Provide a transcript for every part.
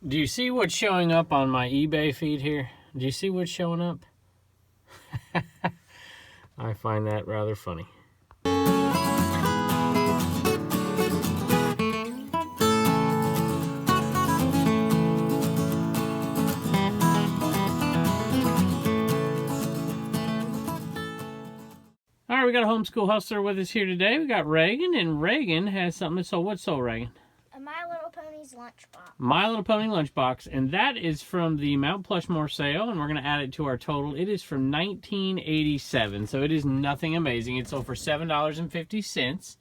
Do you see what's showing up on my eBay feed here? Do you see what's showing up? I find that rather funny. All right, we got a homeschool hustler with us here today. We got Reagan, and Reagan has something to sold. What's sold, Reagan? A My Little Pony's lunchbox. My Little Pony lunchbox, and that is from the Mount Plushmore sale, and we're going to add it to our total. It is from 1987, so it is nothing amazing. It sold for $7.50,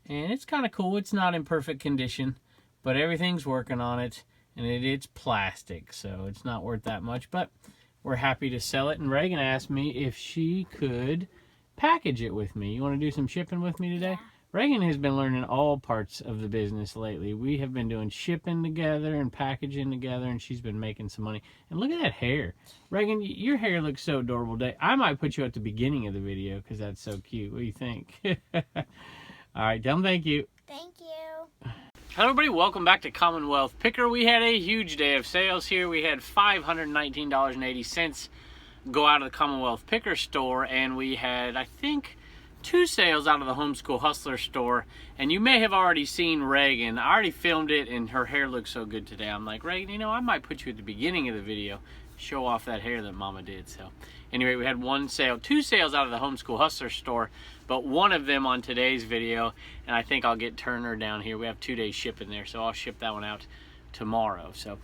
and it's kind of cool. It's not in perfect condition, but everything's working on it, and it's plastic, so it's not worth that much, but we're happy to sell it. And Reagan asked me if she could package it with me. You want to do some shipping with me today? Yeah. Reagan has been learning all parts of the business lately. We have been doing shipping together and packaging together, and she's been making some money. And look at that hair. Reagan, your hair looks so adorable today. I might put you at the beginning of the video because that's so cute. What do you think? All right, tell them thank you. Thank you. Hello everybody, welcome back to Commonwealth Picker. We had a huge day of sales here. We had $519.80 go out of the Commonwealth Picker store, and we had, I think, 2 sales out of the Homeschool Hustler store. And you may have already seen Reagan. I already filmed it, and her hair looks so good today. I'm like, Reagan, you know, I might put you at the beginning of the video, show off that hair that Mama did. So anyway, we had 2 sales out of the Homeschool Hustler store, but one of them on today's video, and I think I'll get Turner down here. We have 2 days shipping there, so I'll ship that one out tomorrow. So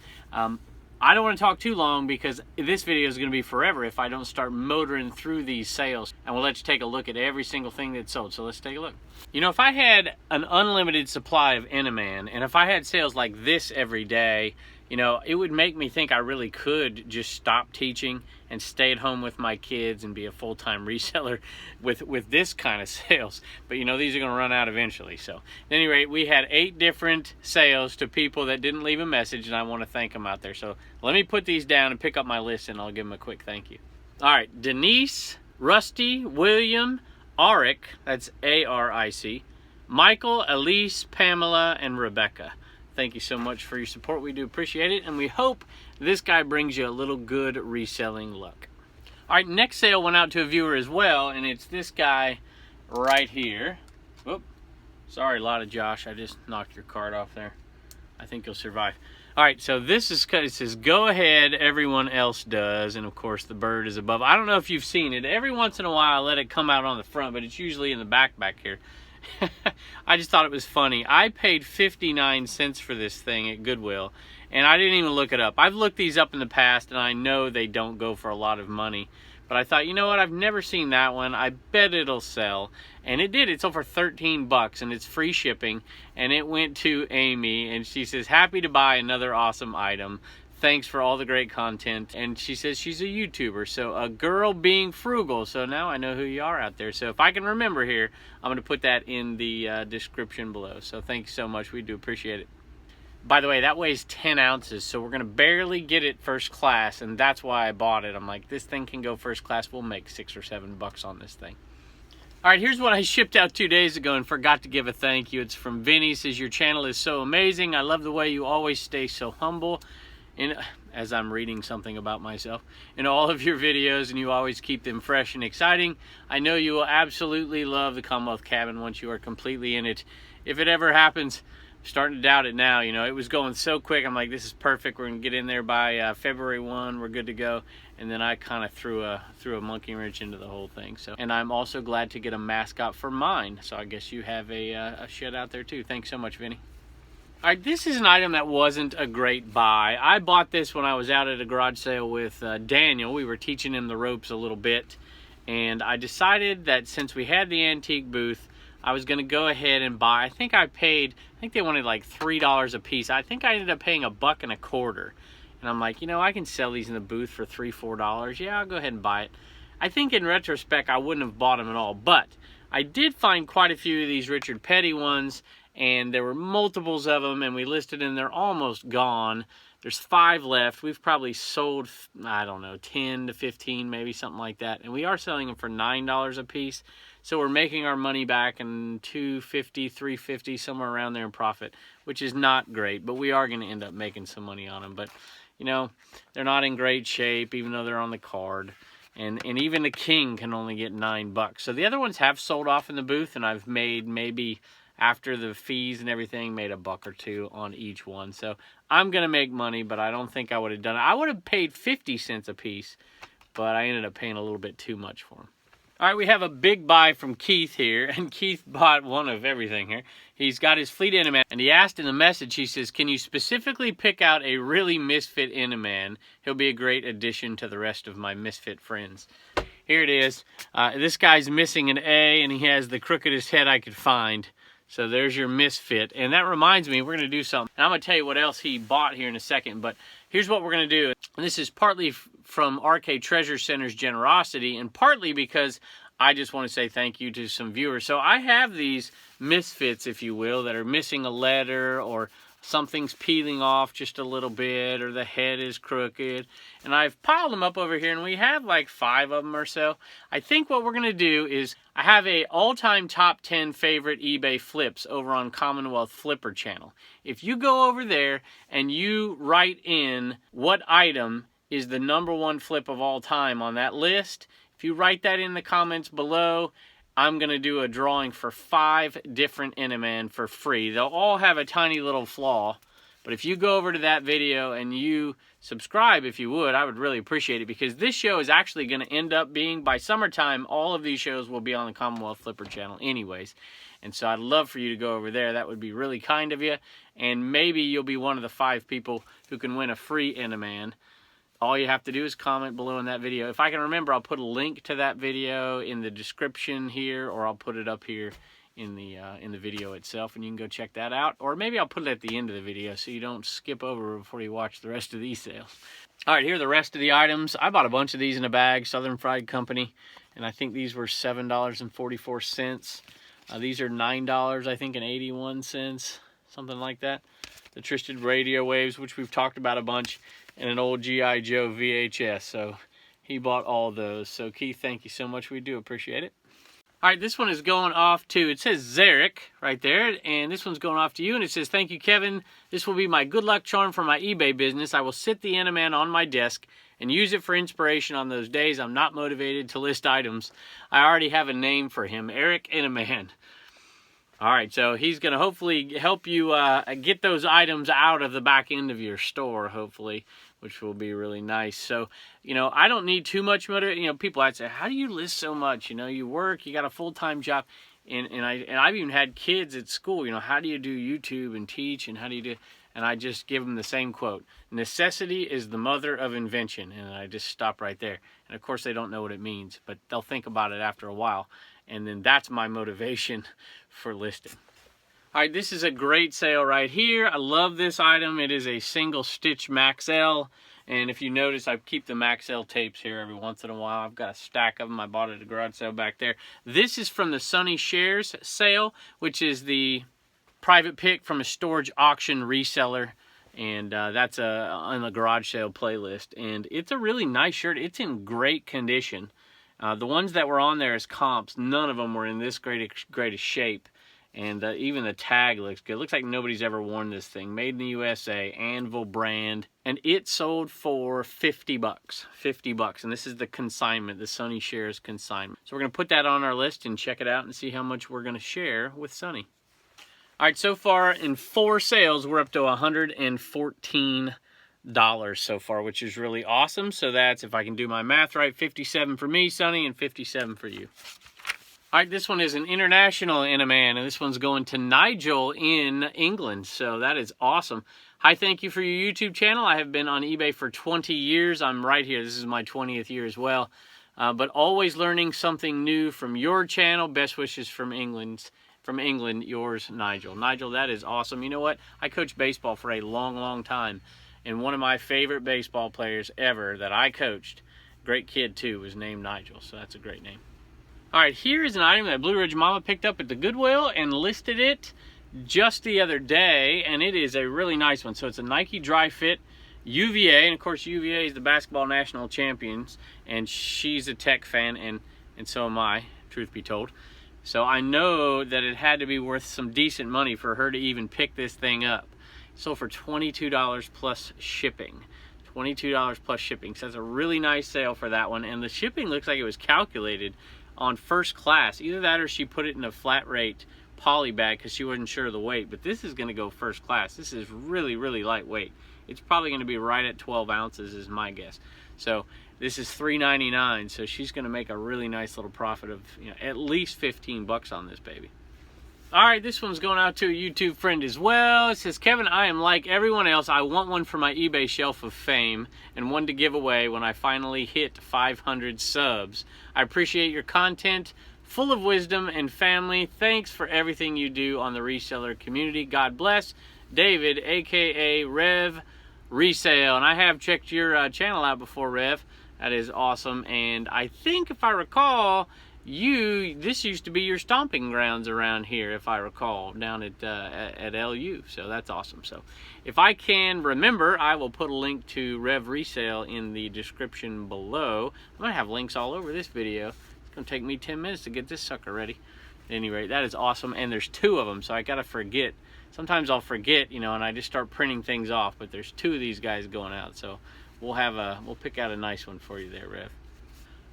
I don't want to talk too long because this video is going to be forever if I don't start motoring through these sales. And we'll let you take a look at every single thing that's sold. So let's take a look. You know, if I had an unlimited supply of Eneman, and if I had sales like this every day, you know, it would make me think I really could just stop teaching and stay at home with my kids and be a full-time reseller with this kind of sales. But you know, these are going to run out eventually. So at any rate, we had 8 different sales to people that didn't leave a message, and I want to thank them out there. So let me put these down and pick up my list, and I'll give them a quick thank you. All right, Denise, Rusty, William, Aric, that's A-R-I-C, Michael, Elise, Pamela, and Rebecca. Thank you so much for your support. We do appreciate it, and we hope this guy brings you a little good reselling luck. All right, next sale went out to a viewer as well, and it's this guy right here. Whoop. Sorry, Lotta Josh. I just knocked your card off there. I think you'll survive. All right, so this is, it says, go ahead, everyone else does, and of course the bird is above. I don't know if you've seen it. Every once in a while I let it come out on the front, but it's usually in the back here. I just thought it was funny. I paid 59 cents for this thing at Goodwill, and I didn't even look it up. I've looked these up in the past, and I know they don't go for a lot of money. But I thought, you know what? I've never seen that one. I bet it'll sell. And it did. It sold for 13 bucks, and it's free shipping. And it went to Amy, and she says, happy to buy another awesome item. Thanks for all the great content. And she says she's a YouTuber, so a girl being frugal. So now I know who you are out there. So if I can remember here, I'm going to put that in the description below. So thanks so much. We do appreciate it. By the way, that weighs 10 ounces, so we're going to barely get it first class, and that's why I bought it. I'm like, this thing can go first class. We'll make $6 or $7 on this thing. All right, here's what I shipped out 2 days ago and forgot to give a thank you. It's from Vinny. It says, your channel is so amazing. I love the way you always stay so humble. As I'm reading something about myself, in all of your videos, and you always keep them fresh and exciting. I know you will absolutely love the Commonwealth cabin once you are completely in it. If it ever happens, I'm starting to doubt it now. You know, it was going so quick. I'm like, this is perfect. We're gonna get in there by February 1. We're good to go. And then I kind of threw a monkey wrench into the whole thing. So, and I'm also glad to get a mascot for mine. So I guess you have a shed out there too. Thanks so much, Vinny. All right, this is an item that wasn't a great buy. I bought this when I was out at a garage sale with Daniel. We were teaching him the ropes a little bit, and I decided that since we had the antique booth, I was going to go ahead and buy. I think they wanted like $3 a piece. I think I ended up paying $1.25. And I'm like, you know, I can sell these in the booth for $3, $4. Yeah, I'll go ahead and buy it. I think in retrospect, I wouldn't have bought them at all, but I did find quite a few of these Richard Petty ones, and there were multiples of them, and we listed them. They're almost gone. There's 5 left. We've probably sold, I don't know, 10 to 15, maybe something like that. And we are selling them for $9 a piece. So we're making our money back in $2.50, $3.50, somewhere around there in profit, which is not great, but we are going to end up making some money on them. But, you know, they're not in great shape, even though they're on the card. And even the King can only get $9. So the other ones have sold off in the booth, and I've made maybe, after the fees and everything, made $1 or $2 on each one. So I'm going to make money, but I don't think I would have done it. I would have paid 50 cents a piece, but I ended up paying a little bit too much for them. All right, we have a big buy from Keith here, and Keith bought one of everything here. He's got his fleet Eneman, and he asked in the message, he says, can you specifically pick out a really misfit Eneman? He'll be a great addition to the rest of my misfit friends. Here it is. This guy's missing an A, and he has the crookedest head I could find. So there's your misfit. And that reminds me, we're going to do something. And I'm going to tell you what else he bought here in a second, but here's what we're going to do. And this is partly from RK Treasure Center's generosity, and partly because I just want to say thank you to some viewers. So I have these misfits, if you will, that are missing a letter, or something's peeling off just a little bit, or the head is crooked. And I've piled them up over here, and we have like 5 of them or so. I think what we're going to do is, I have a all-time top 10 favorite eBay flips over on Commonwealth Flipper channel. If you go over there and you write in what item is the #1 flip of all time on that list, if you write that in the comments below, I'm going to do a drawing for 5 different Eneman for free. They'll all have a tiny little flaw, but if you go over to that video and you subscribe, if you would, I would really appreciate it, because this show is actually going to end up being, by summertime, all of these shows will be on the Commonwealth Flipper channel anyways. And so I'd love for you to go over there. That would be really kind of you, and maybe you'll be one of the 5 people who can win a free Eneman. All you have to do is comment below in that video. If I can remember, I'll put a link to that video in the description here, or I'll put it up here in the video itself, and you can go check that out. Or maybe I'll put it at the end of the video so you don't skip over before you watch the rest of these sales. All right, here are the rest of the items. I bought a bunch of these in a bag, Southern Fried Company, and I think these were $7.44. These are $9, I think, and 81 cents, something like that. The Twisted Radio Waves, which we've talked about a bunch, and an old G.I. Joe VHS. So he bought all those. So Keith, thank you so much. We do appreciate it. All right, this one is going off to, it says Zarek right there, and this one's going off to you, and it says, thank you, Kevin. This will be my good luck charm for my eBay business. I will sit the Eneman on my desk and use it for inspiration on those days I'm not motivated to list items. I already have a name for him, Eric Eneman. All right, so he's going to hopefully help you get those items out of the back end of your store, hopefully, which will be really nice. So, you know, I don't need too much motivation. You know, people I'd say, how do you list so much? You know, you work, you got a full-time job, and I've even had kids at school. You know, how do you do YouTube and teach, and how do you do? And I just give them the same quote: necessity is the mother of invention. And I just stop right there. And of course, they don't know what it means, but they'll think about it after a while. And then that's my motivation for listing. All right, this is a great sale right here. I love this item. It is a single stitch Max L. And if you notice, I keep the Max L tapes here every once in a while. I've got a stack of them. I bought at a garage sale back there. This is from the Sony Shares sale, which is the private pick from a storage auction reseller. And that's on the garage sale playlist. And it's a really nice shirt. It's in great condition. The ones that were on there as comps, none of them were in this greatest shape. And even the tag looks good. Looks like nobody's ever worn this thing. Made in the USA, Anvil brand. And it sold for $50. $50. And this is the consignment, the Sony Shares consignment. So we're going to put that on our list and check it out and see how much we're going to share with Sony. All right, so far in 4 sales, we're up to $114 so far, which is really awesome. So that's, if I can do my math right, 57 for me, Sonny, and 57 for you. All right, this one is an international Eneman, and this one's going to Nigel in England. So that is awesome. Hi, thank you for your YouTube channel. I have been on eBay for 20 years. I'm right here. This is my 20th year as well. But always learning something new from your channel. Best wishes from England. From England, yours, Nigel. Nigel, that is awesome. You know what? I coached baseball for a long, long time. And one of my favorite baseball players ever that I coached, great kid too, was named Nigel. So that's a great name. All right, here is an item that Blue Ridge Mama picked up at the Goodwill and listed it. just the other day, and it is a really nice one. So it's a Nike Dry Fit UVA, and of course UVA is the basketball national champions, and she's a Tech fan, and so am I, truth be told. So I know that it had to be worth some decent money for her to even pick this thing up. Sold for $22 plus shipping. $22 plus shipping. So that's a really nice sale for that one, and the shipping looks like it was calculated on first class. Either that or she put it in a flat rate poly bag because she wasn't sure of the weight, but this is going to go first class. This is really, really lightweight. It's probably going to be right at 12 ounces is my guess. So this is $3.99, so she's going to make a really nice little profit of, you know, at least 15 bucks on this baby. All right, this one's going out to a YouTube friend as well. It says, Kevin, I am like everyone else. I want one for my eBay shelf of fame and one to give away when I finally hit 500 subs. I appreciate your content, full of wisdom and family. Thanks for everything you do on the reseller community. God bless. David, aka Rev Resale. And I have checked your channel out before, Rev. That is awesome. And I think, if I recall, this used to be your stomping grounds around here, if I recall, down at LU. So that's awesome. So if I can remember, I will put a link to Rev Resale in the description below. I'm going to have links all over this video. It's going to take me 10 minutes to get this sucker ready. At any rate, that is awesome. And there's 2 of them, so I got to forget. Sometimes I'll forget, you know, and I just start printing things off, but there's 2 of these guys going out. So we'll pick out a nice one for you there, Rev.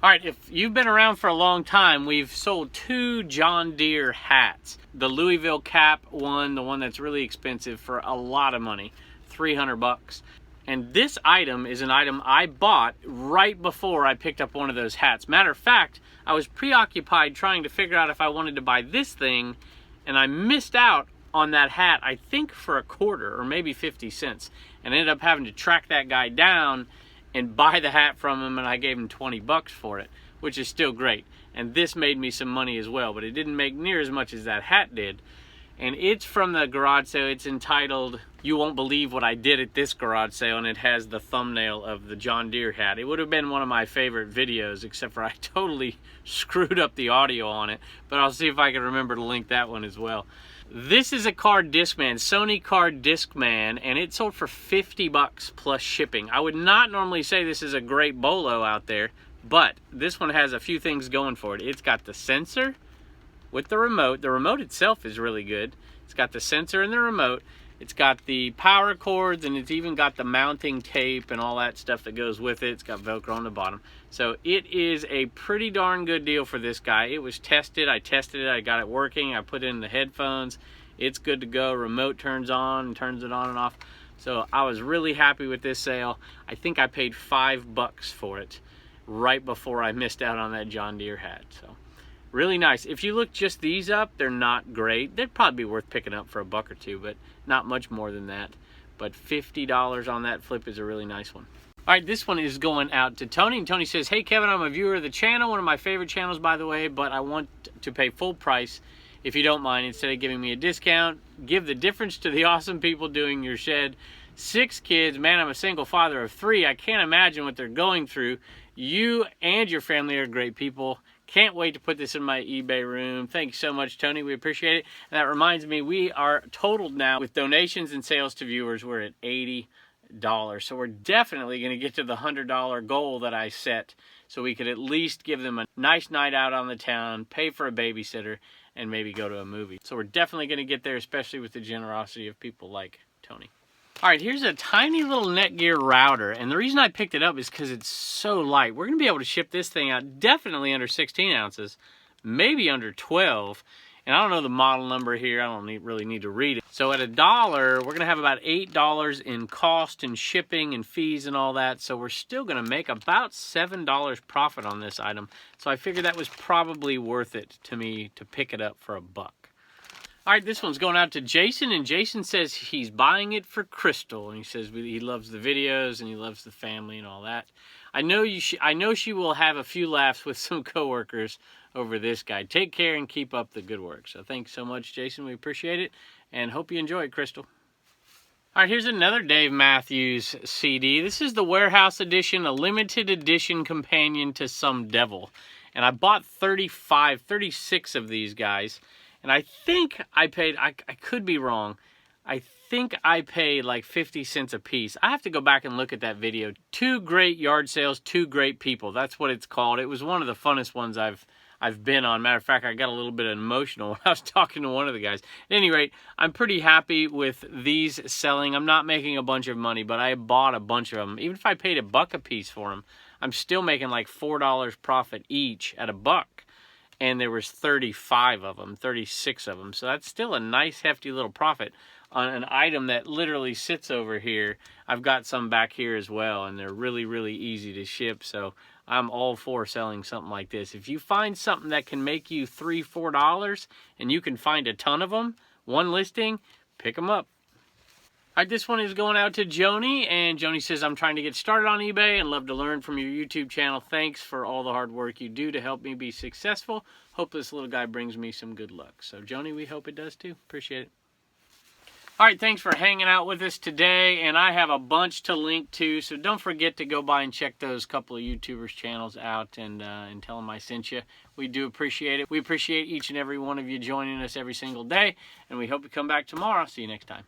All right, if you've been around for a long time, we've sold 2 John Deere hats. The Louisville cap one, the one that's really expensive, for a lot of money, 300 bucks. And this item is an item I bought right before I picked up one of those hats. Matter of fact, I was preoccupied trying to figure out if I wanted to buy this thing, and I missed out on that hat, I think for a quarter or maybe 50 cents, and ended up having to track that guy down and buy the hat from him, and I gave him 20 bucks for it, which is still great. And this made me some money as well, but it didn't make near as much as that hat did. And it's from the garage sale. It's entitled, You Won't Believe What I Did at This Garage Sale, and it has the thumbnail of the John Deere hat. It would have been one of my favorite videos, except for I totally screwed up the audio on it, but I'll see if I can remember to link that one as well. This is a card Discman, Sony card Discman, and it sold for 50 bucks plus shipping. I would not normally say this is a great bolo out there, but this one has a few things going for it. It's got the sensor with the remote. The remote itself is really good. It's got the sensor and the remote. It's got the power cords, and it's even got the mounting tape and all that stuff that goes with it. It's got Velcro on the bottom. So it is a pretty darn good deal for this guy. It was tested. I tested it. I got it working. I put in the headphones. It's good to go. Remote turns on and turns it on and off. So I was really happy with this sale. I think I paid 5 bucks for it right before I missed out on that John Deere hat. So really nice. If you look just these up, they're not great. They'd probably be worth picking up for a buck or 2, but not much more than that. But $50 on that flip is a really nice one. All right, this one is going out to Tony. And Tony says, hey, Kevin, I'm a viewer of the channel. One of my favorite channels, by the way, but I want to pay full price, if you don't mind, instead of giving me a discount. Give the difference to the awesome people doing your shed. 6 kids. Man, I'm a single father of 3. I can't imagine what they're going through. You and your family are great people. Can't wait to put this in my eBay room. Thank you so much, Tony. We appreciate it. And that reminds me, we are totaled now with donations and sales to viewers. We're at $80. So we're definitely going to get to the $100 goal that I set, so we could at least give them a nice night out on the town, pay for a babysitter, and maybe go to a movie. So we're definitely going to get there, especially with the generosity of people like Tony. All right, here's a tiny little Netgear router, and the reason I picked it up is because it's so light. We're going to be able to ship this thing out definitely under 16 ounces, maybe under 12, and I don't know the model number here. I don't really need to read it. So at $1, we're going to have about $8 in cost and shipping and fees and all that, so we're still going to make about $7 profit on this item. So I figured that was probably worth it to me to pick it up for $1. All right, this one's going out to Jason, and Jason says he's buying it for Crystal, and he says he loves the videos and he loves the family and all that. I know she will have a few laughs with some coworkers over this guy. Take care and keep up the good work. So thanks so much, Jason. We appreciate it, and hope you enjoy it, Crystal. All right, here's another Dave Matthews CD. This is the Warehouse Edition, a limited edition companion to Some Devil. And I bought 36 of these guys. And I think I paid, I could be wrong, I think I paid like 50 cents a piece. I have to go back and look at that video. 2 great yard sales, 2 great people. That's what it's called. It was one of the funnest ones I've been on. Matter of fact, I got a little bit emotional when I was talking to one of the guys. At any rate, I'm pretty happy with these selling. I'm not making a bunch of money, but I bought a bunch of them. Even if I paid $1 a piece for them, I'm still making like $4 profit each at $1. And there was 35 of them, 36 of them. So that's still a nice hefty little profit on an item that literally sits over here. I've got some back here as well, and they're really, really easy to ship. So I'm all for selling something like this. If you find something that can make you $3, $4 and you can find a ton of them, one listing, pick them up. All right, this one is going out to Joni, and Joni says, I'm trying to get started on eBay and love to learn from your YouTube channel. Thanks for all the hard work you do to help me be successful. Hope this little guy brings me some good luck. So, Joni, we hope it does too. Appreciate it. All right, thanks for hanging out with us today, and I have a bunch to link to, so don't forget to go by and check those couple of YouTubers' channels out and tell them I sent you. We do appreciate it. We appreciate each and every one of you joining us every single day, and we hope you come back tomorrow. See you next time.